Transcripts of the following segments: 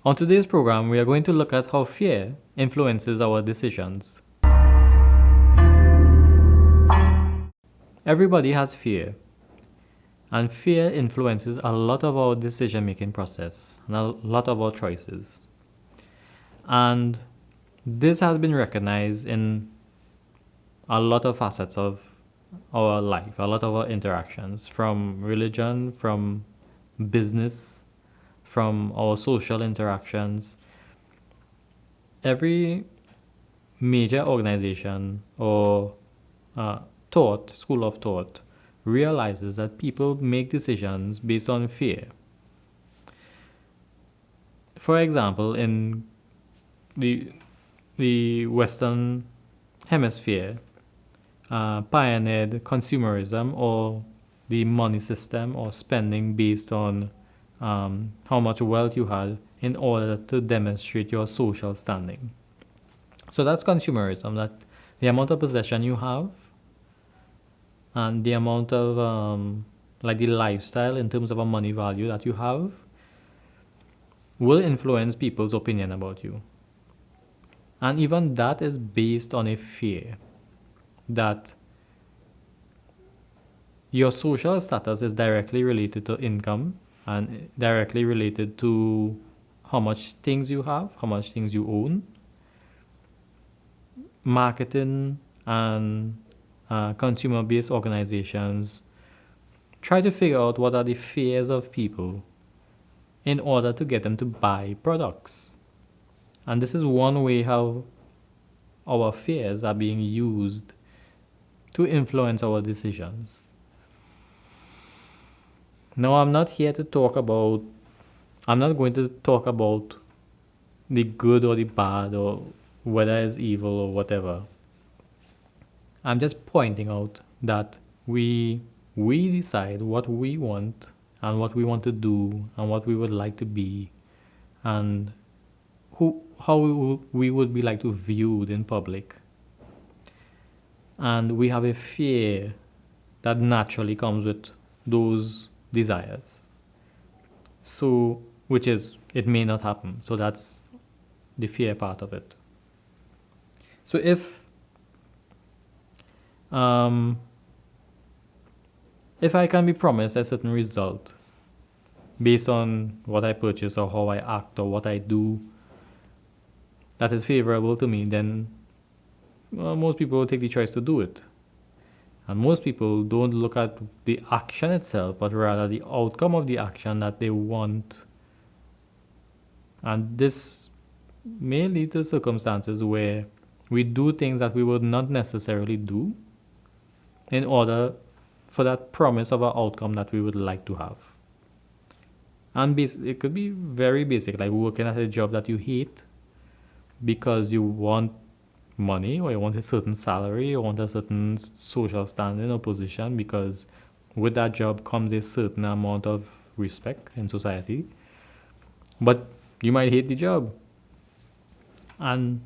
On today's program, we are going to look at how fear influences our decisions. Everybody has fear, and fear influences a lot of our decision-making process and a lot of our choices. And this has been recognized in a lot of facets of our life, a lot of our interactions, from religion, from business, from our social interactions. Every major organization or school of thought, realizes that people make decisions based on fear. For example, in the Western Hemisphere, pioneered consumerism, or the money system, or spending based on how much wealth you had in order to demonstrate your social standing. So that's consumerism, that the amount of possession you have and the amount of like the lifestyle in terms of a money value that you have will influence people's opinion about you. And even that is based on a fear that your social status is directly related to income and directly related to how much things you have, how much things you own. Marketing and consumer-based organizations try to figure out what are the fears of people in order to get them to buy products. And this is one way how our fears are being used to influence our decisions. Now, I'm not going to talk about the good or the bad, or whether it's evil or whatever. I'm just pointing out that we decide what we want and what we want to do and what we would like to be, and how we would be like to viewed in public. And we have a fear that naturally comes with those desires. So, which is, it may not happen. So that's the fear part of it. So if I can be promised a certain result based on what I purchase or how I act or what I do that is favorable to me, then most people will take the choice to do it. And most people don't look at the action itself, but rather the outcome of the action that they want. And this may lead to circumstances where we do things that we would not necessarily do in order for that promise of an outcome that we would like to have. And it could be very basic, like working at a job that you hate because you want money, or you want a certain salary, or want a certain social standing or position, because with that job comes a certain amount of respect in society. But you might hate the job. And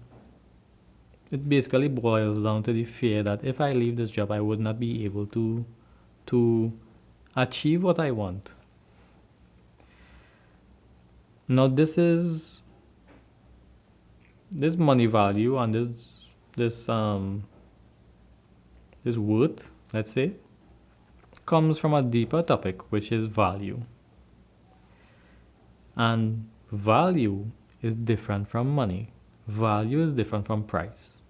it basically boils down to the fear that if I leave this job, I would not be able to achieve what I want. Now, this money value and this worth, let's say, comes from a deeper topic, which is value. And value is different from money. Value is different from price.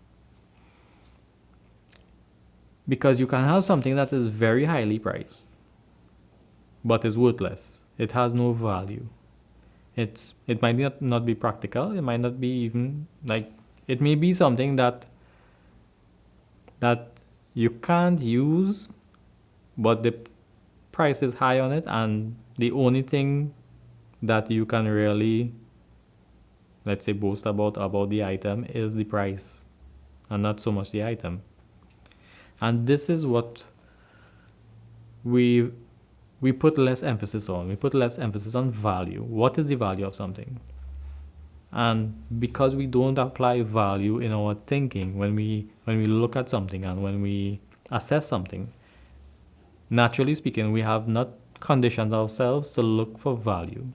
Because you can have something that is very highly priced, but is worthless. It has no value. It might not be practical. It might not be even, like, it may be something that you can't use, but the price is high on it, and the only thing that you can really, let's say, boast about the item is the price, and not so much the item. And this is what we put less emphasis on. We put less emphasis on value. What is the value of something? And because we don't apply value in our thinking when we look at something and when we assess something, naturally speaking, we have not conditioned ourselves to look for value.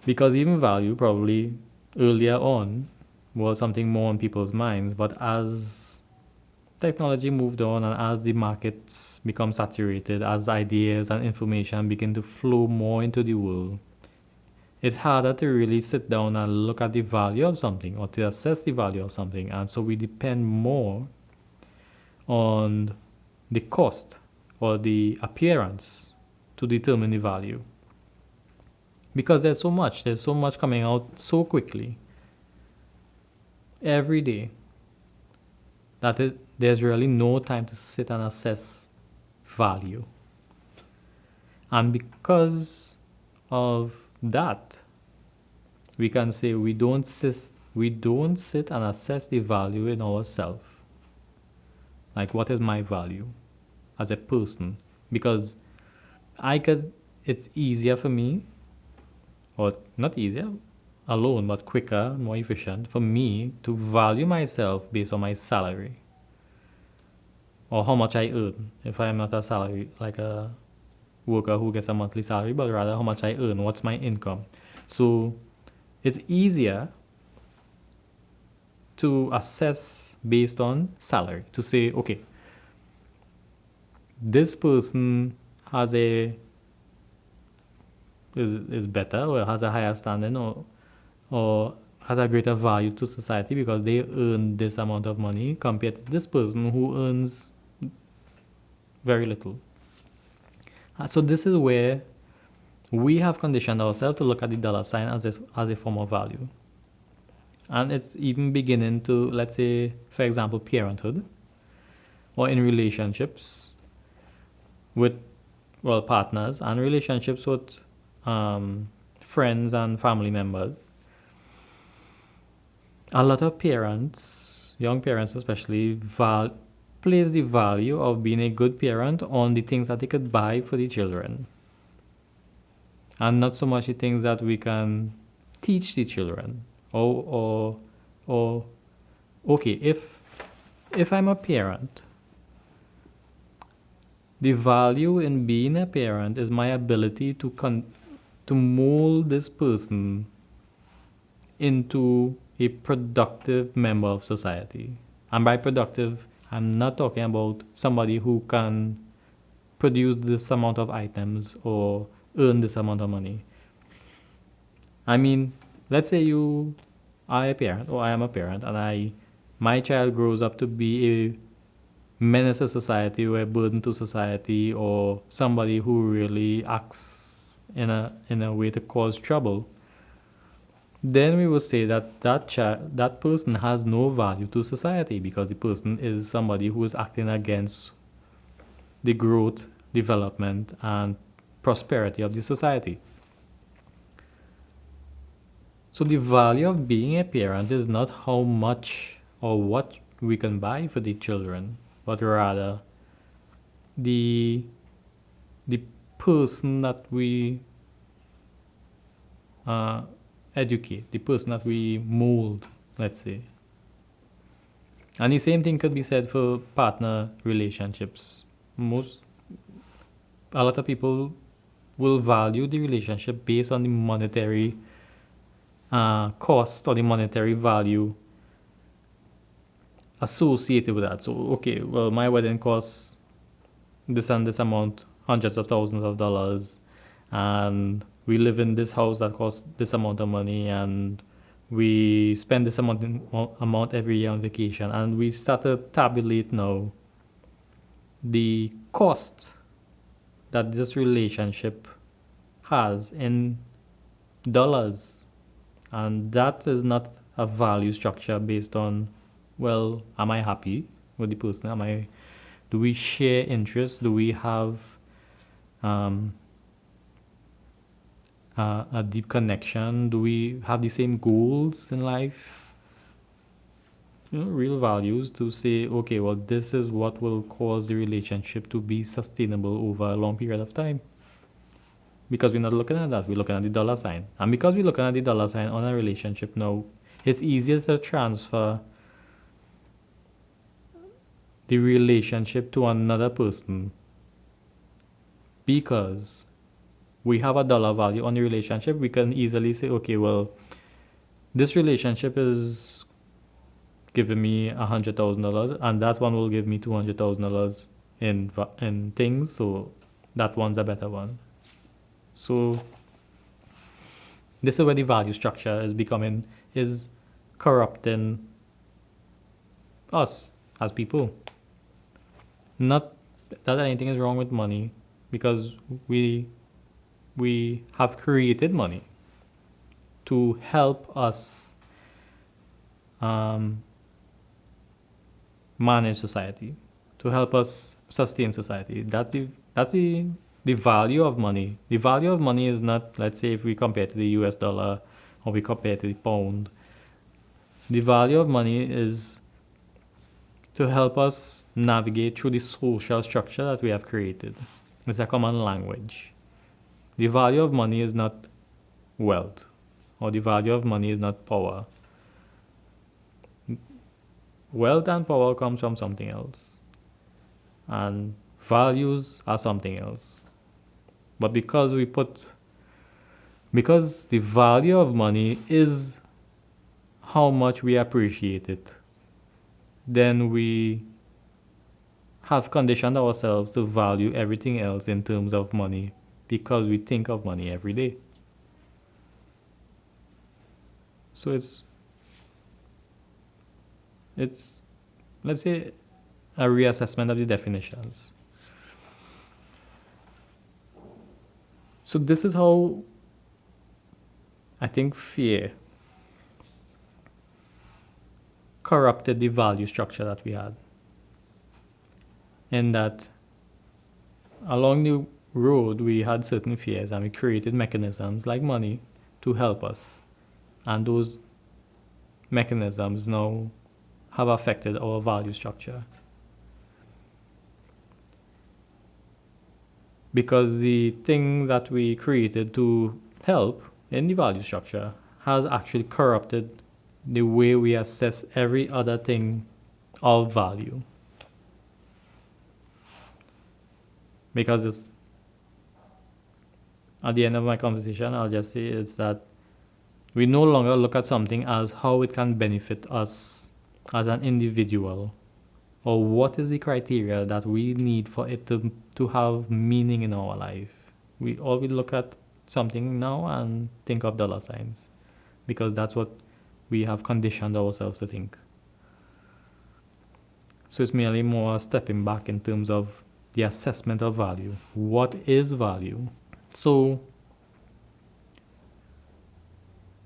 Because even value probably earlier on was something more on people's minds, but as technology moved on and as the markets become saturated, as ideas and information begin to flow more into the world, it's harder to really sit down and look at the value of something or to assess the value of something. And so we depend more on the cost or the appearance to determine the value. Because there's so much coming out so quickly every day that there's really no time to sit and assess value. And because of that, we can say we don't sit and assess the value in ourselves. Like, what is my value as a person? Because it's easier for me, or not easier alone, but quicker, more efficient for me to value myself based on my salary or how much I earn. If I'm not a salary, like a worker who gets a monthly salary, but rather how much I earn, what's my income. So it's easier to assess based on salary, to say, okay, this person has is better or has a higher standing or has a greater value to society because they earn this amount of money compared to this person who earns very little. So this is where we have conditioned ourselves to look at the dollar sign as a form of value. And it's even beginning to, let's say, for example, parenthood or in relationships with, well, partners and relationships with friends and family members. A lot of parents, young parents especially, place the value of being a good parent on the things that they could buy for the children, and not so much the things that we can teach the children. Or okay, if I'm a parent, the value in being a parent is my ability to mold this person into a productive member of society. And by productive, I'm not talking about somebody who can produce this amount of items or earn this amount of money. I mean, let's say you are a parent or I am a parent and my child grows up to be a menace to society or a burden to society or somebody who really acts in a way to cause trouble, then we will say that person has no value to society because the person is somebody who is acting against the growth, development, and prosperity of the society. So the value of being a parent is not how much or what we can buy for the children, but rather the person that we educate, the person that we mold, let's say. And the same thing could be said for partner relationships. A lot of people will value the relationship based on the monetary cost or the monetary value associated with that. So, okay, well, my wedding costs this and this amount, hundreds of thousands of dollars, and we live in this house that costs this amount of money, and we spend this amount every year on vacation, and we start to tabulate now the cost that this relationship has in dollars. And that is not a value structure based on, well, am I happy with the person? Do we share interests? Do we have a deep connection? Do we have the same goals in life? Real values to say, okay, well, this is what will cause the relationship to be sustainable over a long period of time. Because we're not looking at that, we're looking at the dollar sign. And because we're looking at the dollar sign on a relationship now, it's easier to transfer the relationship to another person because we have a dollar value on the relationship, we can easily say, okay, well, this relationship is giving me $100,000, and that one will give me $200,000 in things, so that one's a better one. So this is where the value structure is corrupting us as people. Not that anything is wrong with money, because we have created money to help us manage society, to help us sustain society. That's the value of money. The value of money is not, let's say, if we compare to the US dollar or we compare to the pound. The value of money is to help us navigate through the social structure that we have created. It's a common language. The value of money is not wealth, or the value of money is not power. Wealth and power comes from something else, and values are something else. But because the value of money is how much we appreciate it, then we have conditioned ourselves to value everything else in terms of money, because we think of money every day. So it's let's say a reassessment of the definitions. So this is how I think fear corrupted the value structure that we had. And that along the road we had certain fears, and we created mechanisms like money to help us. And those mechanisms now have affected our value structure. Because the thing that we created to help in the value structure has actually corrupted the way we assess every other thing of value. Because at the end of my conversation, I'll just say it's that we no longer look at something as how it can benefit us as an individual, or what is the criteria that we need for it to have meaning in our life. We always look at something now and think of dollar signs, because that's what we have conditioned ourselves to think. So it's merely more stepping back in terms of the assessment of value. What is value? So,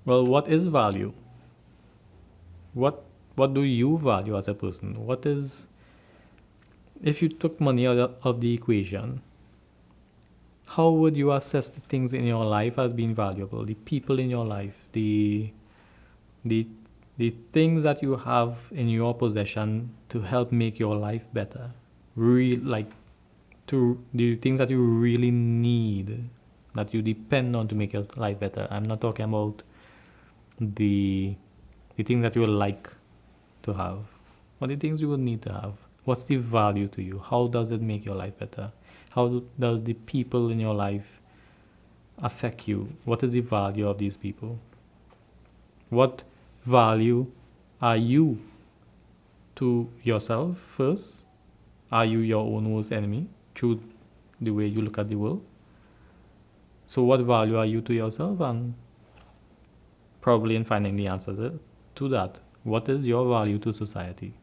well, what is value? What do you value as a person? What is, if you took money out of the equation, how would you assess the things in your life as being valuable? The people in your life, the things that you have in your possession to help make your life better. The things that you really need, that you depend on to make your life better. I'm not talking about the things that you would like to have, or the things you would need to have. What's the value to you? How does it make your life better? How does the people in your life affect you? What is the value of these people? What value are you to yourself first? Are you your own worst enemy through the way you look at the world? So what value are you to yourself? And probably in finding the answer to that, what is your value to society?